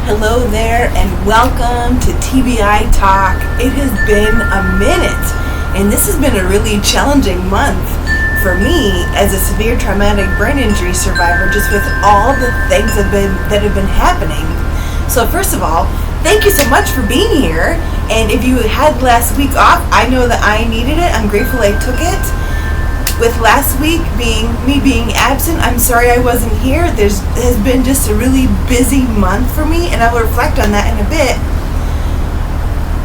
Hello there and welcome to TBI Talk. It has been a minute and this has been a really challenging month for me as a severe traumatic brain injury survivor, just with all the things that have been happening. So first of all, thank you so much for being here, and if you had last week off, I know that I needed it. I'm grateful I took it. With last week being absent, I'm sorry I wasn't here. Has been just a really busy month for me, and I will reflect on that in a bit.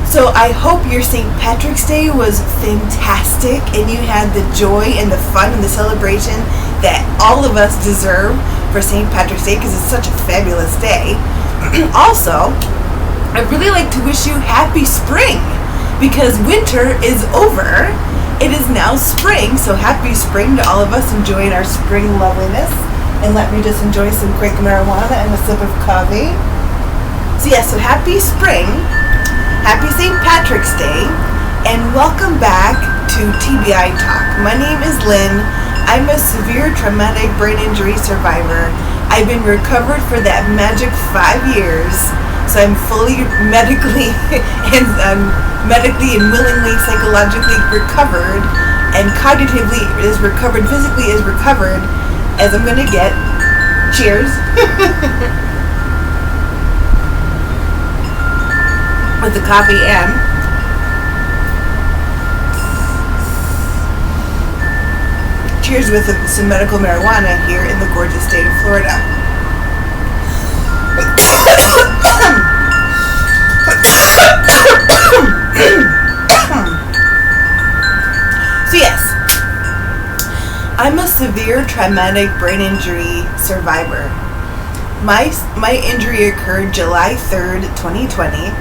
So I hope your St. Patrick's Day was fantastic, and you had the joy and the fun and the celebration that all of us deserve for St. Patrick's Day, because it's such a fabulous day. Also, I'd really like to wish you happy spring, because winter is over. It is now spring, so happy spring to all of us enjoying our spring loveliness. And let me just enjoy some quick marijuana and a sip of coffee. So happy spring, happy St. Patrick's Day, and welcome back to TBI Talk. My name is Lynn. I'm a severe traumatic brain injury survivor. I've been recovered for that magic 5 years, so I'm fully medically and willingly, psychologically recovered, and cognitively is recovered, physically is recovered, as I'm gonna get. Cheers. With the coffee and cheers with some medical marijuana here in the gorgeous state of Florida. So yes, I'm a severe traumatic brain injury survivor. My injury occurred July 3rd, 2020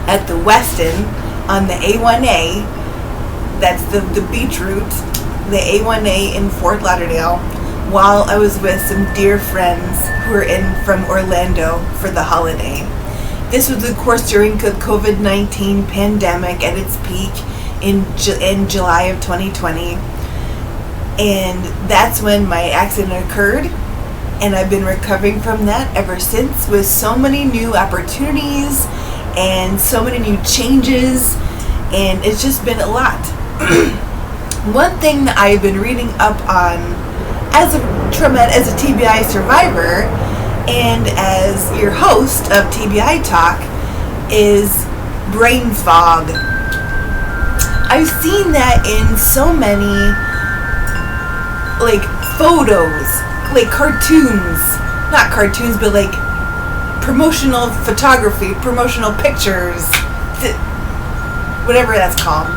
at the Westin on the A1A, that's the beach route, the A1A in Fort Lauderdale, while I was with some dear friends who were in from Orlando for the holiday. This was, of course, during the COVID-19 pandemic at its peak in July of 2020. And that's when my accident occurred. And I've been recovering from that ever since, with so many new opportunities and so many new changes. And it's just been a lot. One thing that I've been reading up on as a TBI survivor and as your host of TBI Talk is brain fog. I've seen that in so many photos, not cartoons, but promotional photography, promotional pictures, whatever that's called,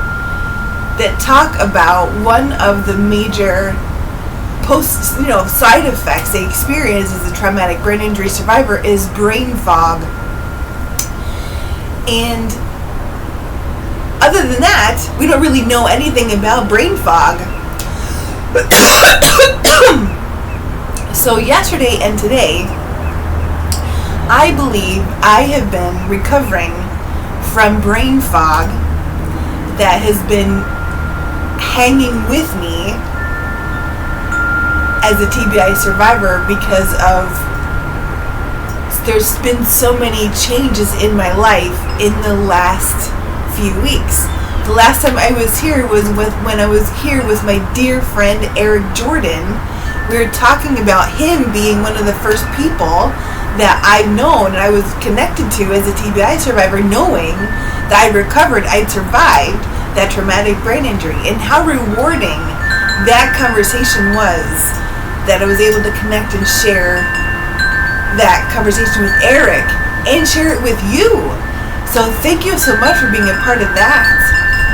that talk about one of the major side effects they experience as a traumatic brain injury survivor is brain fog. And other than that, we don't really know anything about brain fog. So yesterday and today, I believe I have been recovering from brain fog that has been hanging with me as a TBI survivor, because of there's been so many changes in my life in the last few weeks. The last time I was here was when I was here with my dear friend Eric Jordan. We were talking about him being one of the first people that I've known and I was connected to as a TBI survivor, knowing that I'd recovered, I'd survived that traumatic brain injury, and how rewarding that conversation was, that I was able to connect and share that conversation with Eric and share it with you. So thank you so much for being a part of that.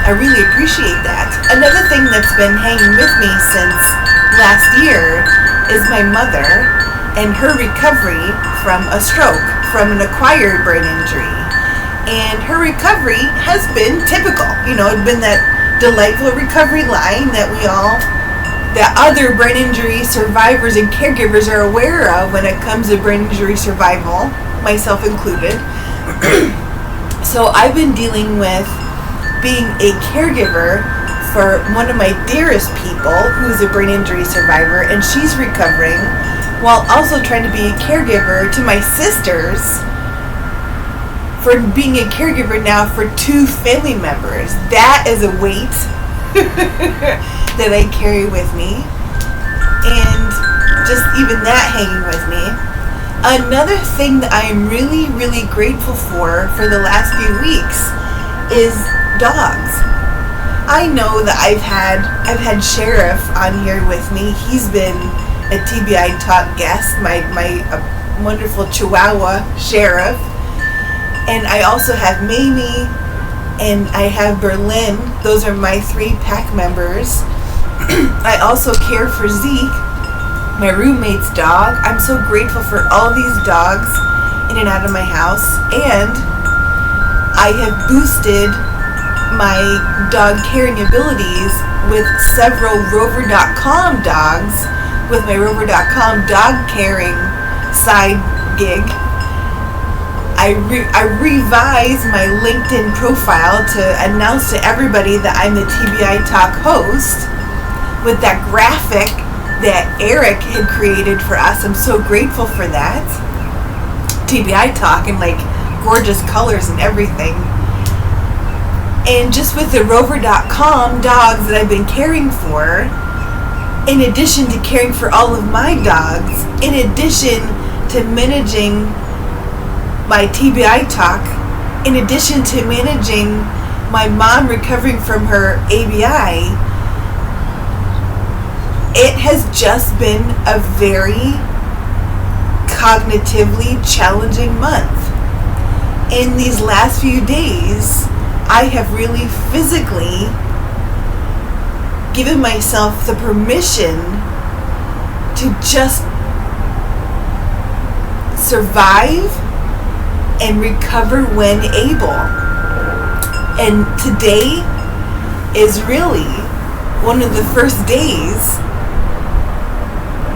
I really appreciate that. Another thing that's been hanging with me since last year is my mother and her recovery from a stroke, from an acquired brain injury. And her recovery has been typical. It's been that delightful recovery line that other brain injury survivors and caregivers are aware of when it comes to brain injury survival, myself included. So I've been dealing with being a caregiver for one of my dearest people who's a brain injury survivor, and she's recovering while also trying to be a caregiver to my sisters, for being a caregiver now for 2 family members. That is a weight that I carry with me, and just even that hanging with me. Another thing that I am really, really grateful for the last few weeks is dogs. I know that I've had Sheriff on here with me. He's been a TBI Talk guest, my wonderful Chihuahua Sheriff. And I also have Mamie, and I have Berlin. Those are my 3 pack members. I also care for Zeke, my roommate's dog. I'm so grateful for all these dogs in and out of my house. And I have boosted my dog caring abilities with several Rover.com dogs with my Rover.com dog caring side gig. I revised my LinkedIn profile to announce to everybody that I'm the TBI Talk host with that graphic that Eric had created for us. I'm so grateful for that. TBI Talk in like gorgeous colors and everything. And just with the Rover.com dogs that I've been caring for, in addition to caring for all of my dogs, in addition to managing my TBI Talk, in addition to managing my mom recovering from her ABI, it has just been a very cognitively challenging month. In these last few days, I have really physically given myself the permission to just survive and recover when able. And today is really one of the first days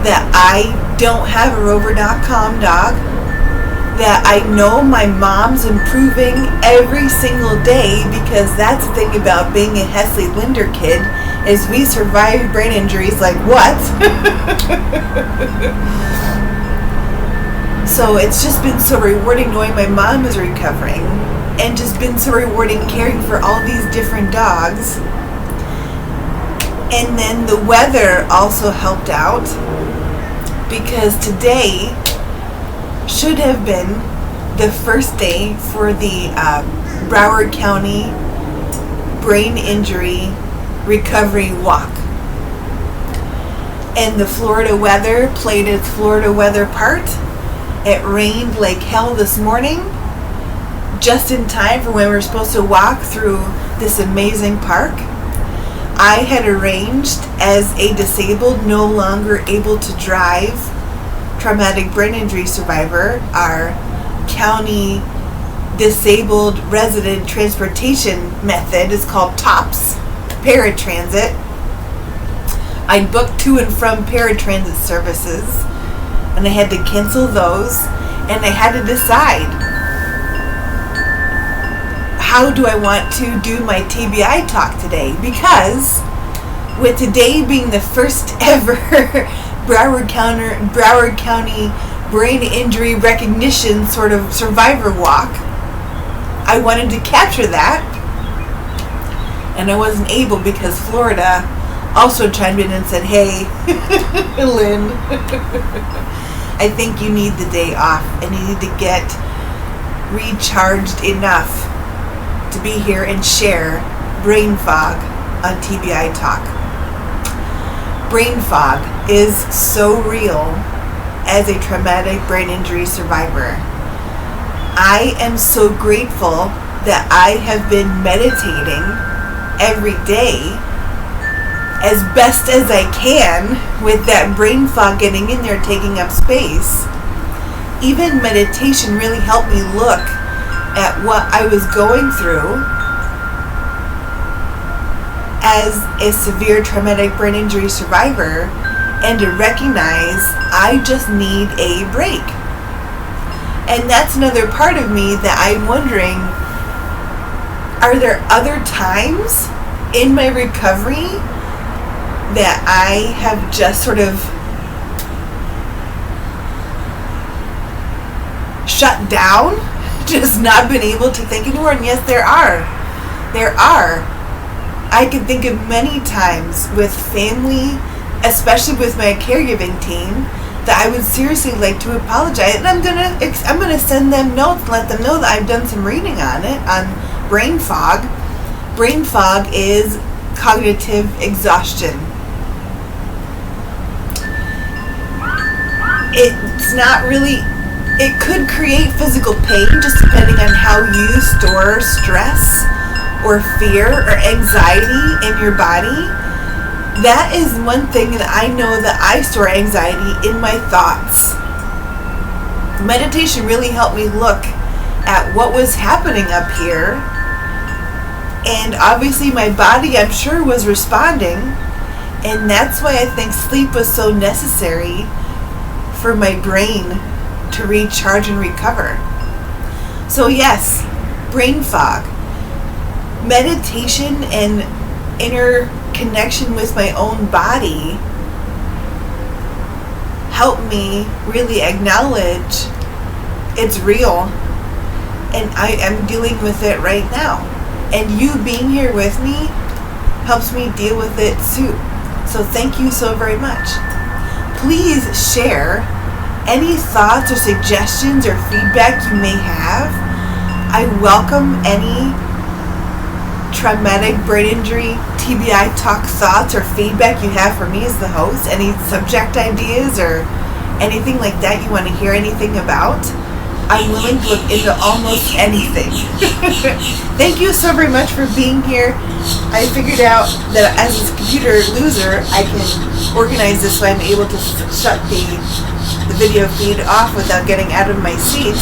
that I don't have a Rover.com dog, that I know my mom's improving every single day, because that's the thing about being a Hesley Linder kid, is we survive brain injuries like what? So it's just been so rewarding knowing my mom is recovering, and just been so rewarding caring for all these different dogs. And then the weather also helped out, because today should have been the first day for the Broward County Brain Injury Recovery Walk. And the Florida weather played its Florida weather part. It rained like hell this morning, just in time for when we were supposed to walk through this amazing park. I had arranged, as a disabled, no longer able to drive, traumatic brain injury survivor, our county disabled resident transportation method is called TOPS, paratransit. I booked to and from paratransit services, and I had to cancel those, and I had to decide, how do I want to do my TBI Talk today? Because with today being the first ever Broward County Brain Injury Recognition sort of survivor walk, I wanted to capture that, and I wasn't able because Florida also chimed in and said, hey, Lynn, I think you need the day off, and you need to get recharged enough to be here and share brain fog on TBI Talk. Brain fog is so real as a traumatic brain injury survivor. I am so grateful that I have been meditating every day as best as I can, with that brain fog getting in there, taking up space. Even meditation really helped me look at what I was going through as a severe traumatic brain injury survivor, and to recognize I just need a break. And that's another part of me that I'm wondering, are there other times in my recovery that I have just sort of shut down, just not been able to think anymore? And yes, there are. I can think of many times with family, especially with my caregiving team, that I would seriously like to apologize, and I'm gonna send them notes, let them know that I've done some reading on it, on brain fog. Brain fog is cognitive exhaustion. It's not really, it could create physical pain just depending on how you store stress or fear or anxiety in your body. That is one thing that I know, that I store anxiety in my thoughts. Meditation really helped me look at what was happening up here. And obviously my body, I'm sure, was responding. And that's why I think sleep was so necessary for my brain to recharge and recover. So yes, brain fog. Meditation and inner connection with my own body help me really acknowledge it's real, and I am dealing with it right now. And you being here with me helps me deal with it too. So thank you so very much. Please share any thoughts or suggestions or feedback you may have. I welcome any traumatic brain injury TBI Talk thoughts or feedback you have for me as the host. Any subject ideas or anything like that you want to hear anything about. I'm willing to look into almost anything. Thank you so very much for being here. I figured out that as a computer loser, I can organize this so I'm able to shut the video feed off without getting out of my seat.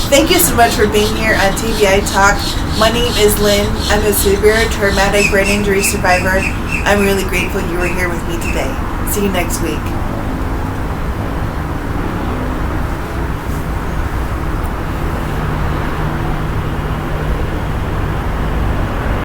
Thank you so much for being here on TBI Talk. My name is Lynn. I'm a severe traumatic brain injury survivor. I'm really grateful you were here with me today. See you next week.